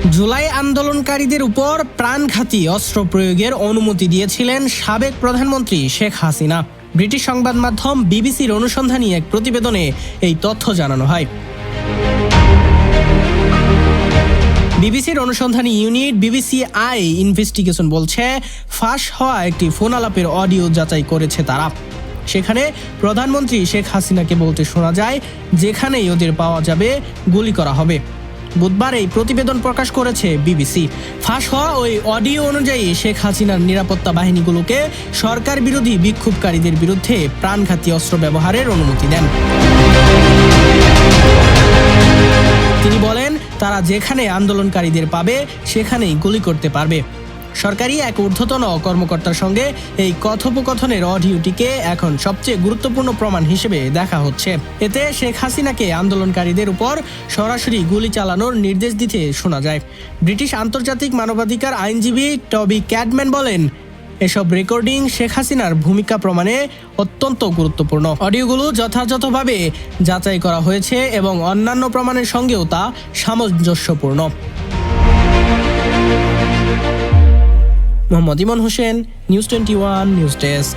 জুলাই আন্দোলনকারীদের উপর প্রাণঘাতী অস্ত্র প্রয়োগের অনুমতি দিয়েছিলেন সাবেক প্রধানমন্ত্রী শেখ হাসিনা। ব্রিটিশ সংবাদ মাধ্যম বিবিসির অনুসন্ধানী এক প্রতিবেদনে এই তথ্য জানানো হয়। বিবিসির অনুসন্ধানী ইউনিট বিবিসি আই ইনভেস্টিগেশন বলছে, ফাঁস হওয়া একটি ফোন আলাপের অডিও যাচাই করেছে তারা। সেখানে প্রধানমন্ত্রী শেখ হাসিনাকে বলতে শোনা যায়, যেখানেই ওদের পাওয়া যাবে গুলি করা হবে। বুধবার এই প্রতিবেদন প্রকাশ করেছে বিবিসি। ফাঁস হওয়া ওই অডিও অনুযায়ী শেখ হাসিনার নিরাপত্তা বাহিনীগুলোকে সরকার বিরোধী বিক্ষোভকারীদের বিরুদ্ধে প্রাণঘাতী অস্ত্র ব্যবহারের অনুমতি দেন। তিনি বলেন, তারা যেখানে আন্দোলনকারীদের পাবে সেখানেই গুলি করতে পারবে। সরকারি এক ঊর্ধ্বতন কর্মকর্তার সঙ্গে এই কথোপকথনের অডিওটিকে এখন সবচেয়ে গুরুত্বপূর্ণ প্রমাণ হিসেবে দেখা হচ্ছে। এতে শেখ হাসিনাকে আন্দোলনকারীদের উপর সরাসরি গুলি চালানোর নির্দেশ দিতে শোনা যায়। ব্রিটিশ আন্তর্জাতিক মানবাধিকার আইনজীবী টবি ক্যাডম্যান বলেন, এসব রেকর্ডিং শেখ হাসিনার ভূমিকা প্রমাণে অত্যন্ত গুরুত্বপূর্ণ। অডিওগুলো যথাযথভাবে যাচাই করা হয়েছে এবং অন্যান্য প্রমাণের সঙ্গেও তা সামঞ্জস্যপূর্ণ। মোহাম্মদ ইমন হোসেন, নিউজ 21 নিউজ ডেস্ক।